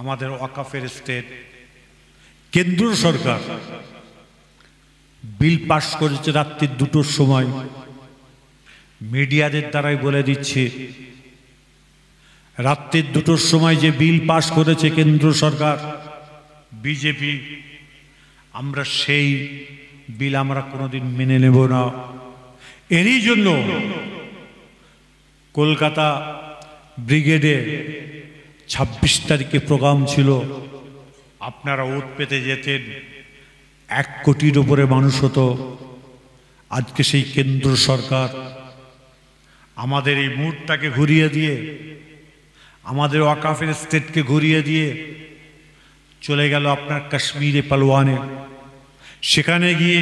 আমাদের ওয়াকাফের স্টেট কেন্দ্র সরকার bill pass করেছে রাত্রি 2টোর সময়। মিডিয়াদের দ্বারাই বলে দিচ্ছে, রাত্রি 2টোর সময় যে বিল পাস করেছে কেন্দ্র সরকার বিজেপি, আমরা সেই বিল আমরা কোনোদিন মেনে নেব না। এরই জন্য কলকাতা ব্রিগেডে 26 তারিখে প্রোগ্রাম ছিল, আপনারা ওত পেতে যেতেন, 1 কোটির উপরে মানুষ হতো। আজকে সেই কেন্দ্র সরকার আমাদের এই মুডটাকে ঘুরিয়ে দিয়ে, আমাদের ওয়াকাফের স্টেটকে ঘুরিয়ে দিয়ে চলে গেল আপনার কাশ্মীরে পালোয়ানে। সেখানে গিয়ে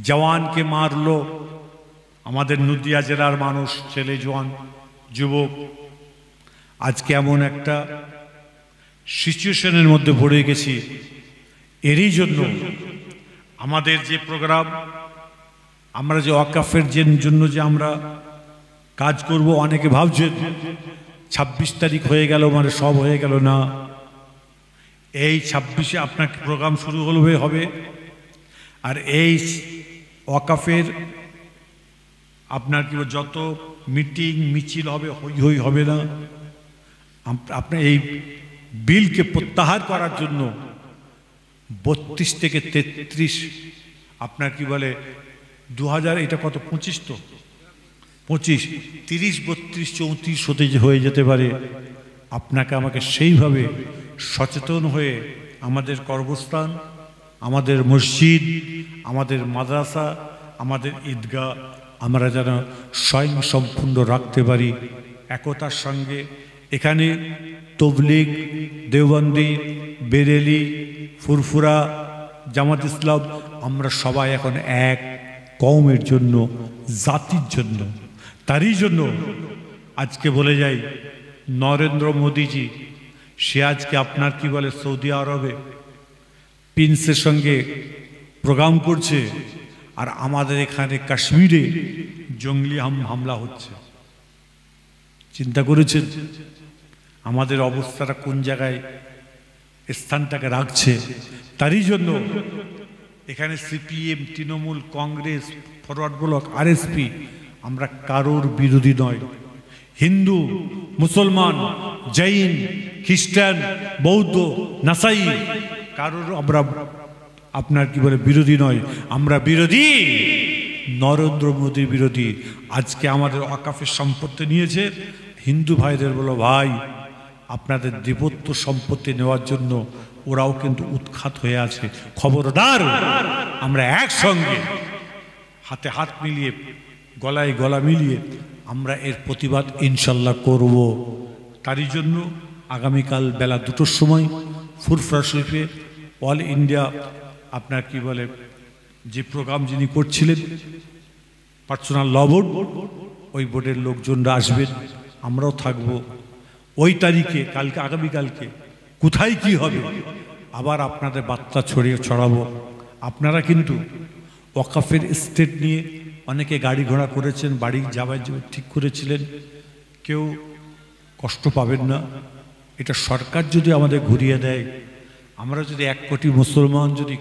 জওয়ানকে মারলো আমাদের নদিয়া জেলার মানুষ, ছেলে জওয়ান যুবক। আজকে এমন একটা সিচুয়েশনের মধ্যে পড়ে গেছি। এরই জন্য আমাদের যে প্রোগ্রাম, আমরা যে ওয়াকাফের জন্য যে আমরা কাজ করব, অনেকে ভাবছেন 26 তারিখ হয়ে গেল মানে সব হয়ে গেল না। এই 26-এ আপনার প্রোগ্রাম শুরু হবে। আর এই ওয়াকাফের আপনার কি যত মিটিং মিছিল হবে, হই হই হবে না। আপনার এই বিলকে প্রত্যাহার করার জন্য 32 থেকে 33 আপনার কি বলে 2000, এটা কত 25, তো 25, 30, 32, 34 হতে হয়ে যেতে পারে। আপনাকে আমাকে সেইভাবে সচেতন হয়ে আমাদের কর্মস্থান, আমাদের মসজিদ, আমাদের মাদ্রাসা, আমাদের ঈদগাহ আমরা যেন স্বয়ং সম্পূর্ণ রাখতে পারি একতার সঙ্গে। এখানে তবলিগ, দেওবন্দি, বেরেলি, ফুরফুরা, জামাত ইসলাম, আমরা সবাই এখন এক কওমের জন্য, জাতির জন্য। তারই জন্য আজকে বলে যাই, নরেন্দ্র মোদীজি সে আজকে আপনার কি বলে সৌদি আরবে প্রিন্সের সঙ্গে প্রোগ্রাম করছে, আর আমাদের এখানে কাশ্মীরে জঙ্গলি হামলা হচ্ছে। চিন্তা করেছেন আমাদের অবস্থাটা কোন জায়গায় স্থানটাকে রাখছে? তারই জন্য এখানে CPM, Trinamool, Congress, forward block, RSP, আমরা কারোর বিরোধী নয়। হিন্দু, মুসলমান, জৈন, খ্রিস্টান, বৌদ্ধ, নাসাই, কারোর আমরা আপনার কি বলে বিরোধী নয়। আমরা বিরোধী নরেন্দ্র মোদীর বিরোধী। আজকে আমাদের ওয়াকাফের সম্পত্তি নিয়েছে, হিন্দু ভাইদের বলো ভাই আপনাদের দেবত্ব সম্পত্তি নেওয়ার জন্য ওরাও কিন্তু উৎখাত হয়ে আছে। খবরদার, আমরা একসঙ্গে হাতে হাত মিলিয়ে, গলায় গলা মিলিয়ে আমরা এর প্রতিবাদ ইনশাল্লাহ করব। তারই জন্য আগামীকাল বেলা 2টোর সময় ফুরফুরা শরীফে অল ইন্ডিয়া আপনার কি বলে যে প্রোগ্রাম যিনি করছিলেন পার্সোনাল ল বোর্ড, ওই বোর্ডের লোকজনরা আসবেন, আমরাও থাকবো। ওই তারিখে কালকে, আগামীকালকে কোথায় কি হবে আবার আপনাদের বার্তা ছড়াবো। আপনারা কিন্তু ওয়াকাফের স্টেট নিয়ে অনেকে গাড়ি ঘোড়া করেছেন, বাড়ি যাবার ঠিক করেছিলেন, কেউ কষ্ট পাবেন না। এটা সরকার যদি আমাদের ঘুরিয়ে দেয়, আমরা যদি 1 কোটি মুসলমান যদি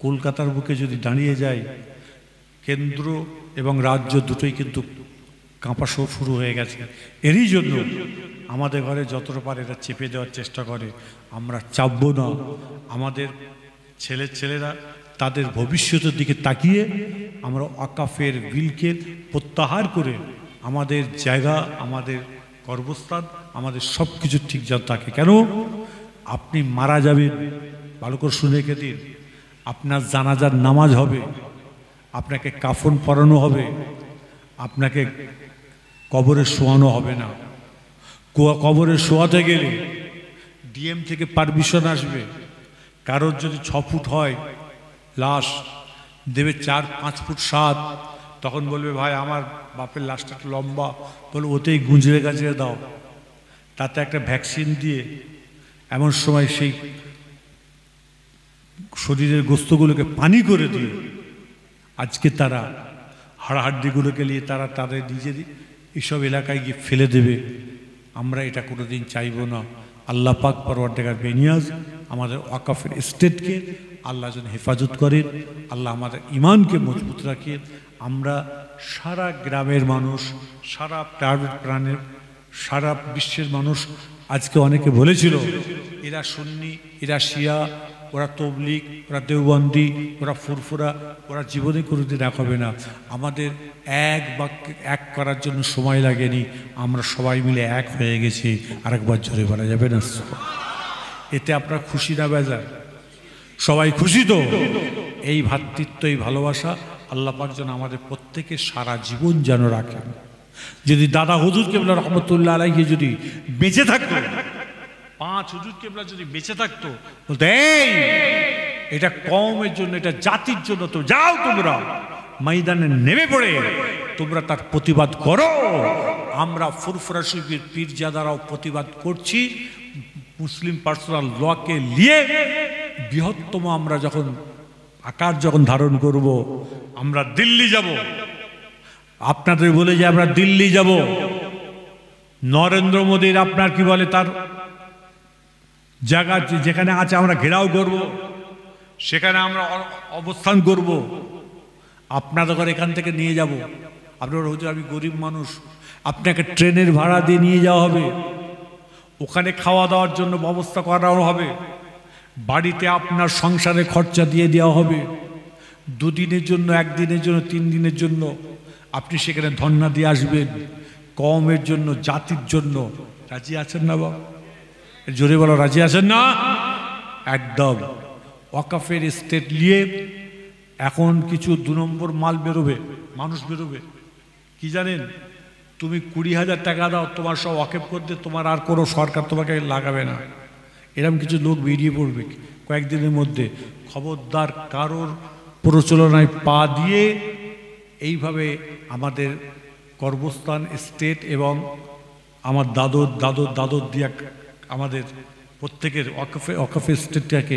কলকাতার বুকে যদি দাঁড়িয়ে যায়, কেন্দ্র এবং রাজ্য দুটোই কিন্তু কাঁপা শুরু হয়ে গেছে। এরই জন্য আমাদের ঘরে যতটা পারে এটা চেপে দেওয়ার চেষ্টা করে। আমরা চাপবো না। আমাদের ছেলেরা তাদের ভবিষ্যতের দিকে তাকিয়ে আমরা ওয়াকাফের বিলকে প্রত্যাহার করে আমাদের জায়গা, আমাদের কর্মস্থান, আমাদের সব কিছু ঠিক যেন থাকে। কেন আপনি মারা যাবেন, ভালো করে শুনে রেখে দিন, আপনার জানাজার নামাজ হবে, আপনাকে কাফন পরানো হবে, আপনাকে কবরে শোয়ানো হবে না। কবরে শোয়াতে গেলে ডিএম থেকে পারমিশন আসবে। কারোর যদি 6 ফুট হয় লাশ, দেবে 4-5 ফুট 7, তখন বলবে ভাই আমার বাপের লাশটা একটু লম্বা, বলে ওতেই গুঁজরে গাজরে দাও, তাতে একটা ভ্যাকসিন দিয়ে এমন সময় সেই শরীরের গোস্তগুলোকে পানি করে দিয়ে আজকে তারা হাড়াহাড্ডিগুলোকে নিয়ে তারা তাদের নিজেদের এইসব এলাকায় গিয়ে ফেলে দেবে। আমরা এটা কোনোদিন চাইব না। আল্লাহ পাক পরওয়ারদিগার বেনিয়াজ আমাদের ওয়াকফের স্টেটকে আল্লাহ যেন হেফাজত করেন, আল্লাহ আমাদের ইমানকে মজবুত রাখেন। আমরা সারা গ্রামের মানুষ, সারা প্রাণের, সারা বিশ্বের মানুষ, আজকে অনেকে বলেছিল এরা সুন্নি, এরা শিয়া, ওরা তবলিগ, ওরা দেওবন্দি, ওরা ফুরফুরা, ওরা জীবনে কোনোদিন এক হবে না। আমাদের এক বাক্যে এক করার জন্য সময় লাগেনি, আমরা সবাই মিলে এক হয়ে গেছি। আরেকবার জোরে বলা যাবে না? এতে আপনারা খুশি না বেজার? সবাই খুশি তো? এই ভ্রাতৃত্ব, এই ভালোবাসা আল্লাহ পাক যেন আমাদের প্রত্যেকের সারা জীবন যেন রাখেন। যদি দাদা হুজুর কেবলা রহমতুল্লাহ আলাইহি যদি বেঁচে থাকতো, 5 হুজুর কেবলা যদি বেঁচে থাকতো, বলতো এই এটা কওমের জন্য, এটা জাতির জন্য, তো যাও তোমরা ময়দানে নেমে পড়ে তোমরা তার প্রতিবাদ করো। আমরা ফুরফুরা শরীফের পীরজাদারাও প্রতিবাদ করছি। মুসলিম পার্সোনাল লকে নিয়ে বৃহত্তম আমরা যখন আকার যখন ধারণ করব, আমরা দিল্লি যাব। আপনাদের বলে যে আমরা দিল্লি যাব। নরেন্দ্র মোদীর আপনার কি বলে তার জায়গা যেখানে আছে আমরা ঘেরাও করব, সেখানে আমরা অবস্থান করব। আপনাদের ঘর এখান থেকে নিয়ে যাব। আপনার হুজুর আমি গরিব মানুষ, আপনাকে ট্রেনের ভাড়া দিয়ে নিয়ে যাওয়া হবে, ওখানে খাওয়া দাওয়ার জন্য ব্যবস্থা করা হবে, বাড়িতে আপনার সংসারে খরচা দিয়ে দেওয়া হবে। 2 দিনের জন্য, 1 দিনের জন্য, 3 দিনের জন্য আপনি সেখানে ধর্ণা দিয়ে আসবেন। কওমের জন্য, জাতির জন্য রাজি আছেন না বাবা? জোরে বলো, রাজি আছেন না? একদম। ওয়াকফের স্টেট নিয়ে এখন কিছু 2 নম্বর মাল বেরোবে, মানুষ বেরোবে। কি জানেন? তুমি 20,000 টাকা দাও, তোমার সব ওয়াকফ করতে, তোমার আর কোনো সরকার তোমাকে লাগাবে না। এরকম কিছু লোক বেরিয়ে পড়বে কয়েকদিনের মধ্যে। খবরদার কারোর প্রচলনায় পা দিয়ে এইভাবে আমাদের কর্মস্থান স্টেট এবং আমার দাদর দিয়া আমাদের প্রত্যেকের ওয়াকফের স্টেটটাকে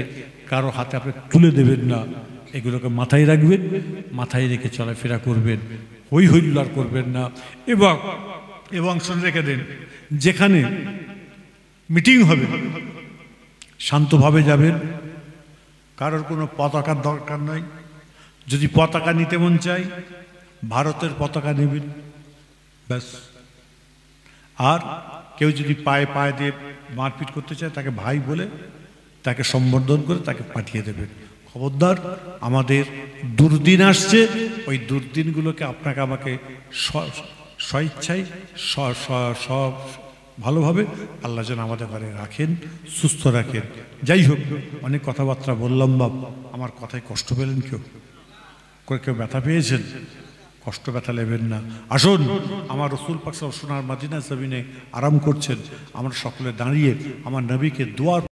কারো হাতে আপনি তুলে দেবেন না। এগুলোকে মাথায় রাখবেন, মাথায় রেখে চলাফেরা করবেন, হই হইল্লার করবেন না। এবং শুনে রেখে দেন, যেখানে মিটিং হবে শান্তভাবে যাবেন, কারোর কোনো পতাকার দরকার নাই। যদি পতাকা নিতে মন চাই, ভারতের পতাকা নেবেন, ব্যাস। আর কেউ যদি পায়ে দিয়ে মারপিট করতে চায়, তাকে ভাই বলে তাকে সম্বোধন করে তাকে পাঠিয়ে দেবেন। খবরদার, আমাদের দুর্দিন আসছে, ওই দুর্দিনগুলোকে আপনাকে আমাকে স্বইচ্ছায় সব ভালোভাবে আল্লাহ যেন আমাদের ঘরে রাখেন, সুস্থ রাখেন। যাই হোক, অনেক কথাবার্তা বললাম বাপ, আমার কথায় কষ্ট পেলেন কেউ? কেউ ব্যথা পেয়েছেন? কষ্ট ব্যথা নেবেন না। আসুন, আমার রসুল পাক সাল্লাল্লাহু আলাইহি ওয়াসাল্লাম সোনার মদিনা জমিনে আরাম করছেন, আমরা সকলে দাঁড়িয়ে আমার নবীকে দোয়া